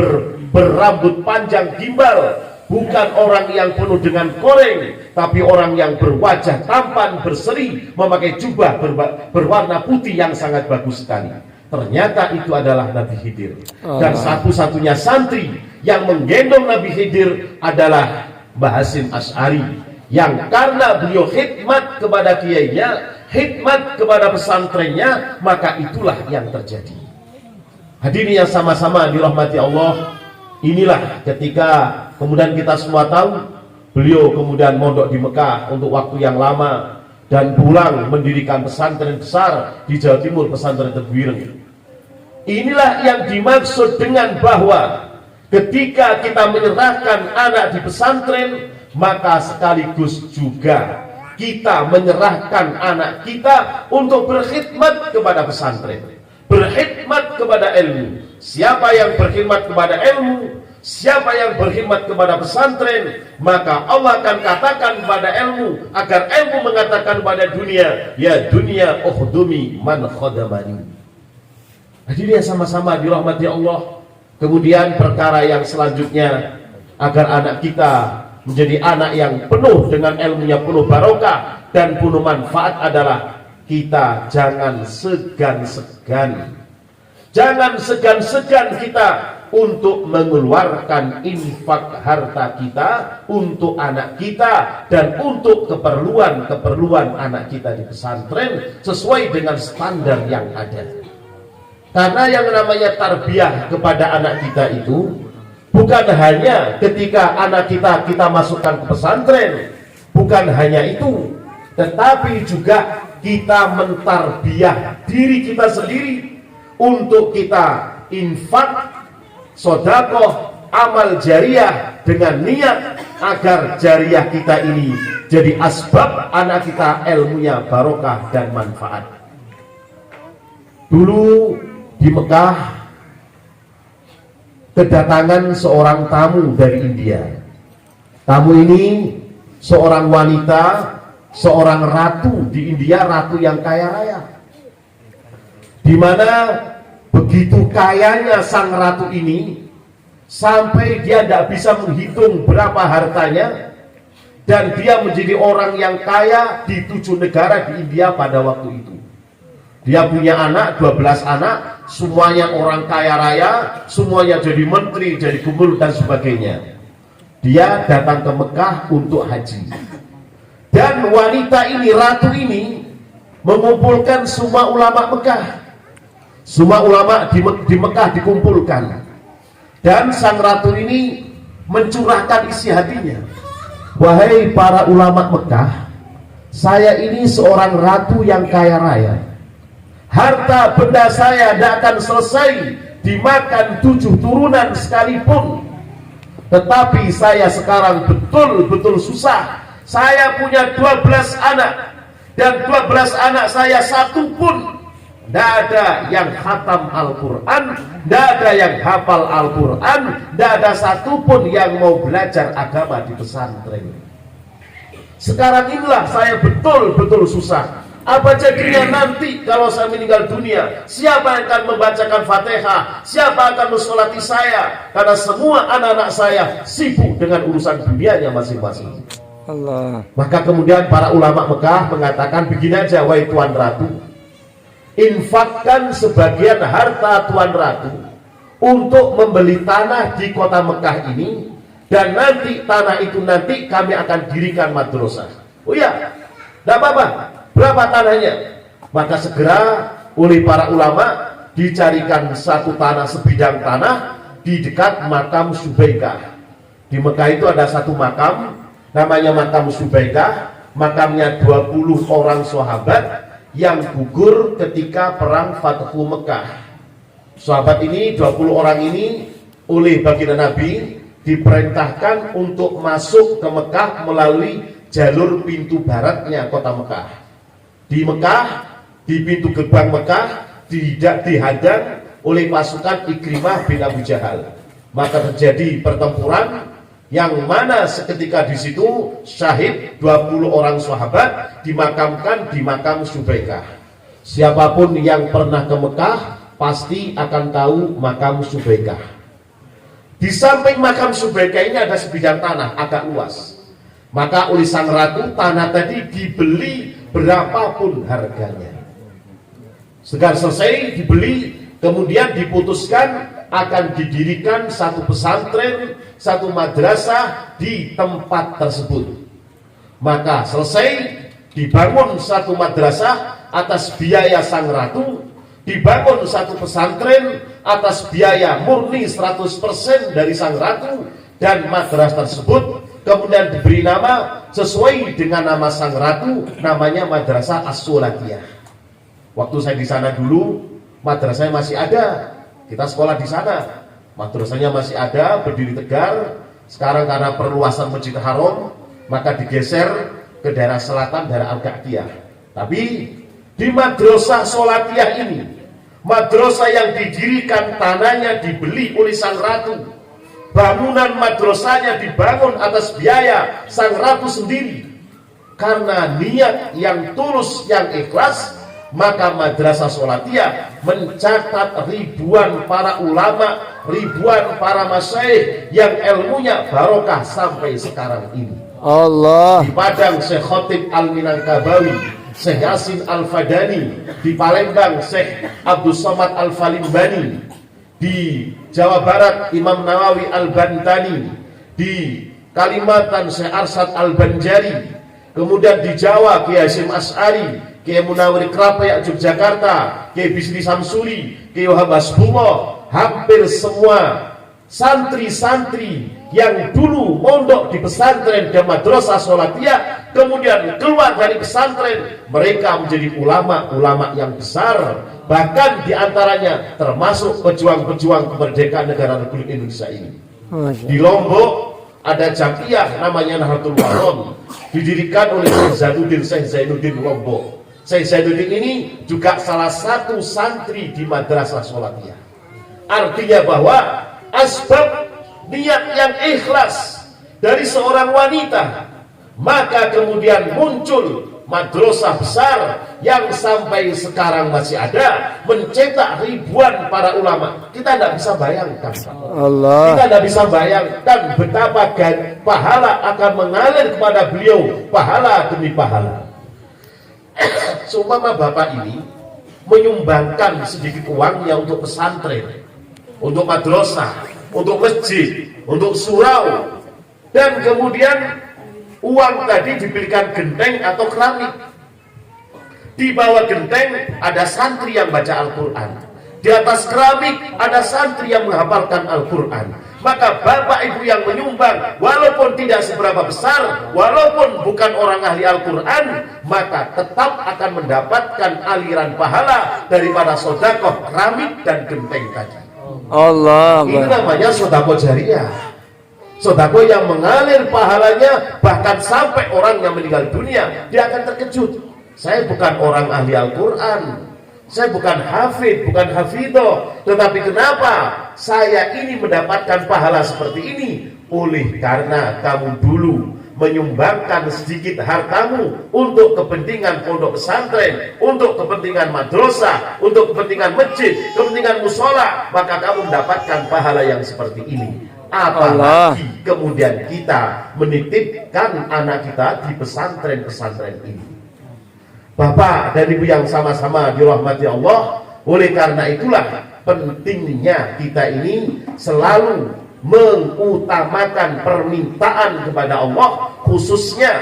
berambut panjang gimbal, bukan orang yang penuh dengan koreng, tapi orang yang berwajah tampan berseri, memakai jubah berwarna putih yang sangat bagus sekali. Ternyata itu adalah Nabi Khidir. Dan satu-satunya santri yang menggendong Nabi Khidir adalah Mbah Hasyim Asy'ari, yang karena beliau khidmat kepada kiainya, khidmat kepada pesantrennya, maka itulah yang terjadi. Hadirin yang sama-sama dirahmati Allah, inilah ketika kemudian kita semua tahu beliau kemudian mondok di Mekah untuk waktu yang lama dan pulang mendirikan pesantren besar di Jawa Timur, pesantren Tebuireng. Inilah yang dimaksud dengan bahwa ketika kita menyerahkan anak di pesantren, maka sekaligus juga kita menyerahkan anak kita untuk berkhidmat kepada pesantren, berkhidmat kepada ilmu. Siapa yang berkhidmat kepada ilmu, siapa yang berkhidmat kepada pesantren, maka Allah akan katakan kepada ilmu, agar ilmu mengatakan kepada dunia, ya dunia ukhdumi man khadamani. Hadirin sama-sama dirahmati Allah. Kemudian perkara yang selanjutnya, agar anak kita menjadi anak yang penuh dengan ilmunya, penuh barokah dan penuh manfaat adalah kita jangan segan-segan. Jangan segan-segan kita untuk mengeluarkan infak harta kita untuk anak kita dan untuk keperluan anak kita di pesantren sesuai dengan standar yang ada. Karena yang namanya tarbiyah kepada anak kita itu bukan hanya ketika anak kita masukkan ke pesantren, bukan hanya itu, tetapi juga kita mentarbiyah diri kita sendiri untuk kita infak, sedekah, amal jariah dengan niat agar jariah kita ini jadi asbab anak kita ilmunya barokah dan manfaat. Dulu di Mekah kedatangan seorang tamu dari India. Tamu ini seorang wanita, seorang ratu di India, ratu yang kaya raya. Di mana begitu kayanya sang ratu ini sampai dia tidak bisa menghitung berapa hartanya, dan dia menjadi orang yang kaya di 7 negara di India pada waktu itu. Dia punya anak, 12 anak, semuanya orang kaya raya, semuanya jadi menteri, jadi gubernur dan sebagainya. Dia datang ke Mekah untuk haji. Dan wanita ini, ratu ini, mengumpulkan semua ulama Mekah. Semua ulama di Mekah dikumpulkan. Dan sang ratu ini mencurahkan isi hatinya. Wahai para ulama Mekah, saya ini seorang ratu yang kaya raya. Harta benda saya tidak akan selesai dimakan 7 turunan sekalipun. Tetapi saya sekarang betul-betul susah. Saya punya 12 anak, dan 12 anak saya satu pun tidak ada yang khatam Al-Quran, tidak ada yang hafal Al-Quran, tidak ada satupun yang mau belajar agama di pesantren. Sekarang inilah saya betul-betul susah. Apa jadinya nanti kalau saya meninggal dunia? Siapa yang akan membacakan Fatihah? Siapa akan mensolati saya? Karena semua anak-anak saya sibuk dengan urusan dunianya masing-masing. Allah. Maka kemudian para ulama Mekah mengatakan, begini aja wahai Tuan Ratu, infakkan sebagian harta Tuan Ratu untuk membeli tanah di kota Mekah ini, dan nanti tanah itu nanti kami akan dirikan madrasah. Oh iya, tidak apa-apa. Berapa tanahnya? Maka segera oleh para ulama dicarikan satu tanah, sebidang tanah di dekat makam Subaikah. Di Mekah itu ada satu makam namanya makam Subaikah. Makamnya 20 orang sahabat yang gugur ketika perang Fathu Mekah. Sahabat ini, 20 orang ini oleh baginda Nabi diperintahkan untuk masuk ke Mekah melalui jalur pintu baratnya kota Mekah. Di Mekah, di pintu gerbang Mekah tidak dihadang oleh pasukan Ikrimah bin Abu Jahal. Maka terjadi pertempuran yang mana seketika di situ syahid 20 orang sahabat dimakamkan di makam Subaikah. Siapapun yang pernah ke Mekah pasti akan tahu makam Subaikah. Di samping makam Subaikah ini ada sebidang tanah agak luas. Maka oleh sang ratu tanah tadi dibeli berapapun harganya. Setelah selesai dibeli, kemudian diputuskan akan didirikan satu pesantren, satu madrasah di tempat tersebut. Maka selesai dibangun satu madrasah atas biaya sang ratu, dibangun satu pesantren atas biaya murni 100% dari sang ratu, dan madrasah tersebut kemudian diberi nama sesuai dengan nama sang ratu, namanya Madrasah As-Sulatiyah. Waktu saya di sana dulu, madrasahnya masih ada. Kita sekolah di sana, madrasahnya masih ada, berdiri tegar. Sekarang karena perluasan Masjid Haram, maka digeser ke daerah selatan, daerah Al-Qa'diyah. Tapi di Madrasah Sholatiyah ini, madrasah yang didirikan tanahnya dibeli oleh sang ratu, bangunan madrasahnya dibangun atas biaya sang ratu sendiri. Karena niat yang tulus, yang ikhlas, maka Madrasah Sholatiyah mencatat ribuan para ulama, ribuan para masyaikh yang ilmunya barokah sampai sekarang ini. Allah. Di Padang Syekh Khotib Al-Minangkabawi, Syekh Yasin Al-Fadani. Di Palembang Syekh Abdul Somad Al-Falimbani. Di Jawa Barat Imam Nawawi Al-Bantani. Di Kalimantan Syekh Arsad Al-Banjari. Kemudian di Jawa Kiai Hasyim Asy'ari, Kiai Munawir Krapayak Yogyakarta, Kiai Bisri Samsuri, Kiai Wahab Hasbullah. Hampir semua santri-santri yang dulu mondok di pesantren dan Madrasah Sholatiyah, kemudian keluar dari pesantren, mereka menjadi ulama-ulama yang besar. Bahkan diantaranya termasuk pejuang-pejuang kemerdekaan negara Republik Indonesia ini. Di Lombok ada jamiah namanya Nahdlatul Ulama, didirikan oleh Syekh Zainuddin Lombok. Syekh Zainuddin ini juga salah satu santri di Madrasah Sholatiyah. Artinya bahwa asbab niat yang ikhlas dari seorang wanita, maka kemudian muncul madrasah besar yang sampai sekarang masih ada, mencetak ribuan para ulama. Kita tidak bisa bayangkan, Allah. kita tidak bisa bayangkan betapa pahala akan mengalir kepada beliau, pahala demi pahala. Seumpama bapak ini menyumbangkan sedikit uangnya untuk pesantren, untuk madrasah, untuk masjid, untuk surau, dan kemudian uang tadi diberikan genteng atau keramik. Di bawah genteng ada santri yang baca Al-Quran, di atas keramik ada santri yang menghafalkan Al-Quran. Maka bapak ibu yang menyumbang, walaupun tidak seberapa besar, walaupun bukan orang ahli Al-Quran, maka tetap akan mendapatkan aliran pahala daripada sedekah keramik dan genteng tadi. Allah. Ini namanya sedekah jariyah, sedekah yang mengalir pahalanya bahkan sampai orang yang meninggal dunia dia akan terkejut. Saya bukan orang ahli Al-Quran, saya bukan hafid, bukan hafidoh, tetapi kenapa saya ini mendapatkan pahala seperti ini? Oleh karena kamu dulu menyumbangkan sedikit hartamu untuk kepentingan pondok pesantren, untuk kepentingan madrasah, untuk kepentingan masjid, kepentingan musola, maka kamu mendapatkan pahala yang seperti ini. Apalagi kemudian kita menitipkan anak kita di pesantren-pesantren ini. Bapak dan Ibu yang sama-sama dirahmati Allah, oleh karena itulah pentingnya kita ini selalu mengutamakan permintaan kepada Allah, khususnya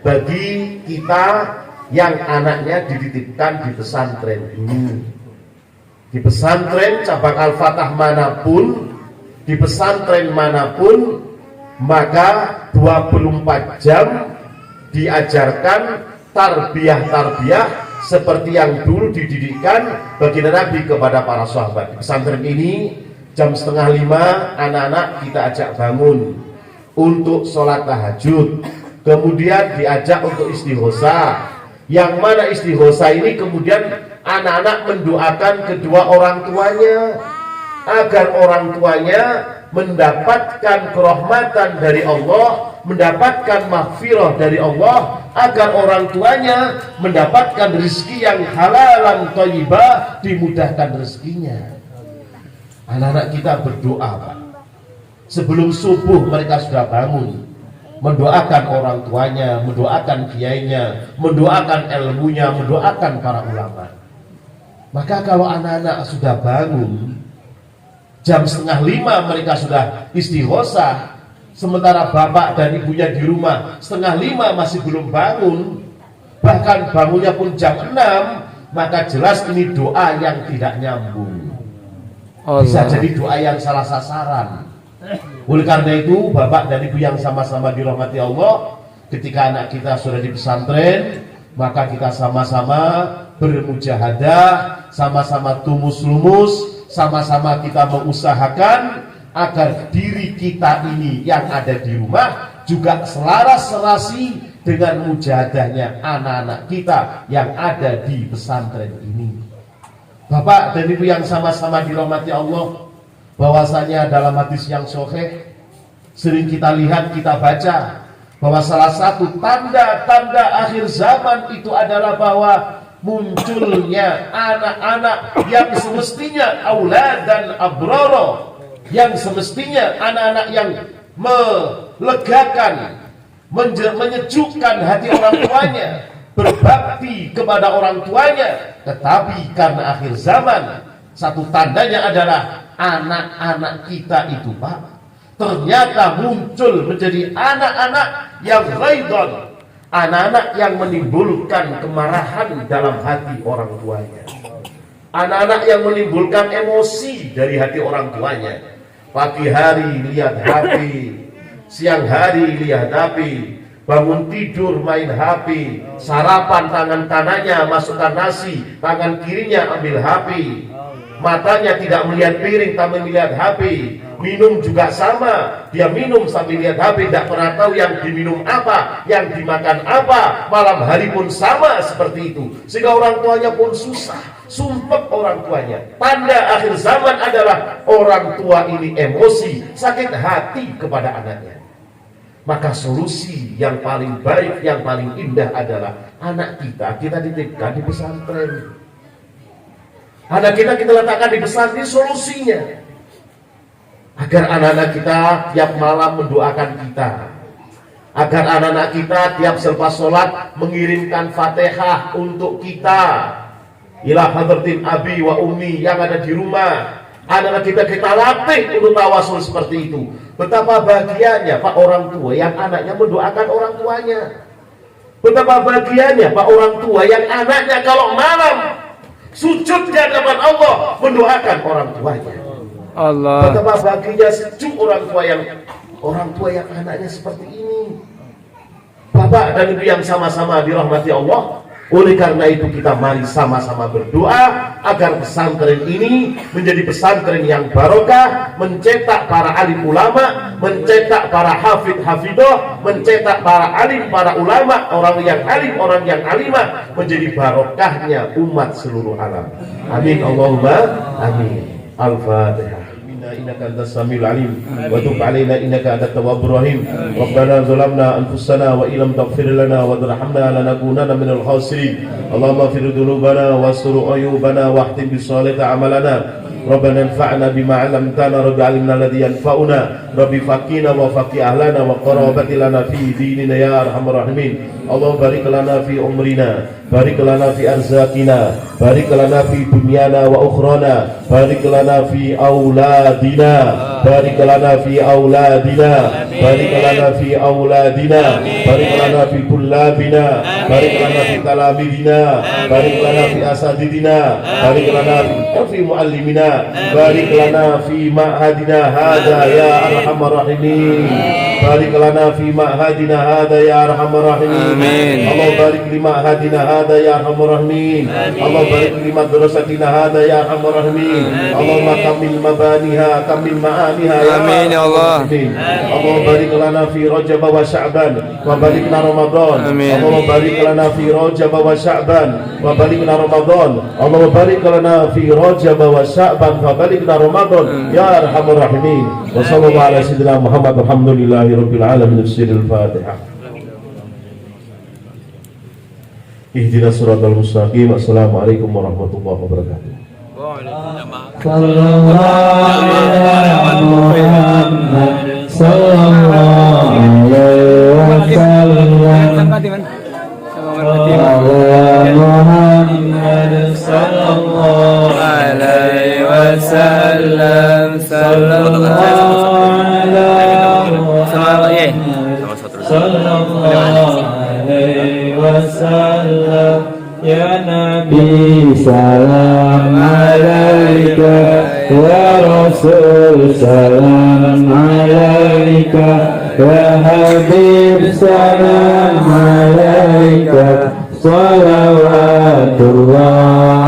bagi kita yang anaknya dititipkan di pesantren ini. Di pesantren cabang Al-Fatah manapun, di pesantren manapun, maka 24 jam diajarkan tarbiyah seperti yang dulu dididikkan baginda Nabi kepada para sahabat. Di pesantren ini jam 4:30 anak-anak kita ajak bangun untuk sholat tahajud, kemudian diajak untuk istighosa, yang mana istighosa ini kemudian anak-anak mendoakan kedua orang tuanya agar orang tuanya mendapatkan kerahmatan dari Allah, mendapatkan maghfirah dari Allah, agar orang tuanya mendapatkan rezeki yang halalan thayyibah, dimudahkan rezekinya. Anak-anak kita berdoa, Pak. Sebelum subuh mereka sudah bangun, mendoakan orang tuanya, mendoakan kiainya, mendoakan ilmunya, mendoakan para ulama. Maka kalau anak-anak sudah bangun, jam 4:30 mereka sudah istighosah, sementara bapak dan ibunya di rumah 4:30 masih belum bangun, bahkan bangunnya pun jam 6, maka jelas ini doa yang tidak nyambung. Bisa jadi doa yang salah sasaran. Oleh karena itu, bapak dan ibu yang sama-sama dirahmati Allah, ketika anak kita sudah di pesantren, maka kita sama-sama bermujahadah, sama-sama tumus lumus, sama-sama kita mengusahakan agar diri kita ini yang ada di rumah juga selaras serasi dengan mujahadahnya anak-anak kita yang ada di pesantren ini. Bapak dan ibu yang sama-sama dirahmati Allah, bahwasanya dalam hadis yang sahih sering kita lihat, kita baca bahwa salah satu tanda-tanda akhir zaman itu adalah bahwa munculnya anak-anak yang semestinya aulad dan abroro, yang semestinya anak-anak yang melegakan, menyejukkan hati orang tuanya, berbakti kepada orang tuanya. Tetapi karena akhir zaman, satu tandanya adalah anak-anak kita itu, Pak, ternyata muncul menjadi anak-anak yang ghaidon, anak-anak yang menimbulkan kemarahan dalam hati orang tuanya, anak-anak yang menimbulkan emosi dari hati orang tuanya. Pagi hari lihat HP, siang hari lihat HP, bangun tidur main HP, sarapan tangan kanannya masukkan nasi, tangan kirinya ambil HP, matanya tidak melihat piring tapi melihat HP. Minum juga sama, dia minum sambil lihat HP, tidak pernah tahu yang diminum apa, yang dimakan apa. Malam hari pun sama seperti itu, sehingga orang tuanya pun susah, sumpek orang tuanya. Tanda akhir zaman adalah orang tua ini emosi, sakit hati kepada anaknya. Maka solusi yang paling baik, yang paling indah adalah anak kita titipkan di pesantren. Anak kita letakkan di pesantren, solusinya agar anak-anak kita tiap malam mendoakan kita, agar anak-anak kita tiap selepas sholat mengirimkan Fatihah untuk kita, ila hadratin abi wa ummi, yang ada di rumah. Anak-anak kita latih untuk tawasul seperti itu. Betapa bahagianya Pak orang tua yang anaknya mendoakan orang tuanya. Betapa bahagianya Pak orang tua yang anaknya kalau malam sujud di hadapan Allah mendoakan orang tuanya. Allah. Betapa bahagianya sejuk orang tua yang anaknya seperti ini. Bapak dan ibu yang sama-sama dirahmati Allah, oleh karena itu kita mari sama-sama berdoa agar pesantren ini menjadi pesantren yang barokah, mencetak para alim ulama, mencetak para hafid hafidah, mencetak para alim para ulama, orang yang alim, orang yang alimah, menjadi barokahnya umat seluruh alam. Amin Allahumma amin. Al-Fatihah. إنك أنت السميع العليم وتب علينا إنك أنت التواب الرحيم ربنا ظلمنا أنفسنا وإن لم تغفر لنا وترحمنا لنكونن من الخاسرين اللهم اغفر ذنوبنا واستر عيوبنا واختم بالصالحات أعمالنا ربنا انفعنا بما علمتنا رب علمنا الذي ينفعنا رب فقنا وفقي أهلنا وقرابة لنا في ديننا يا أرحم الراحمين اللهم بارك لنا في عمرنا barik lana fi arzaqina, barik lana fi dunyana wa ukhrana, barik lana fi auladina, barik lana fi auladina, barik lana fi auladina, barik lana fi tullabina, barik lana fi talamidina, barik lana fi asadidina, barik lana fi muallimina, barik lana fi ma'hadina hada ya arhamar rahimin, barik lana fi ma'hadina hada ya arhamar rahimin. Amin. Allah barik li ma'hadina hada ya arhamar rahimin. Allah barik li madrasatina hada ya arhamar rahimin. Allahumma kamil mabaniha, kamil ma'aniha ya Amin ya Allah. Allah barik lana fi Rajab wa Sya'ban wa balikna Ramadan. Amin. Allah barik lana fi Rajab wa Sya'ban wa balikna Ramadan. Allah barik lana fi Rajab wa Sya'ban wa balikna Ramadan ya arhamar rahimin. Wa sallallahu ala sayyidina Muhammad alhamdulillahi rabbil alamin. Al-Fatihah. Ihdinas siratal mustaqim. Assalamualaikum warahmatullahi wabarakatuh. Sallallahu alaihi Muhammad sallallahu alaihi wasallam. Muhammad sallallahu alaihi wasallam. Sallallahu alaihi wasallam. Ya Nabi salam alaika, ya Rasul salam alaika, ya Habib salam alaika, salawatullah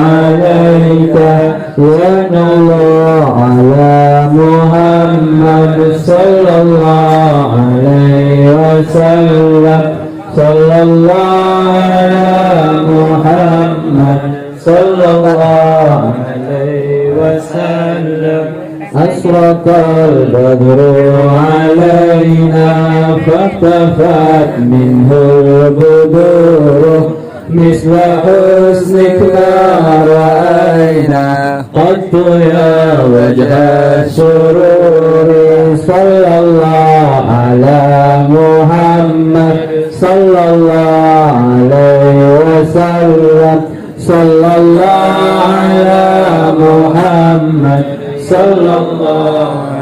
alaika, ya Nurullah ala Muhammad sallallahu alaihi wasallam. Sallallahu ala Muhammad sallallahu alaihi wasallam. Asraqal badru alaina fahtafat minhu al-budur misla husnika ra'ayna qattu ya wajha sururi. Sallallahu ala Muhammad sallallahu alaihi wasallam. Sallallahu ala Muhammad sallallahu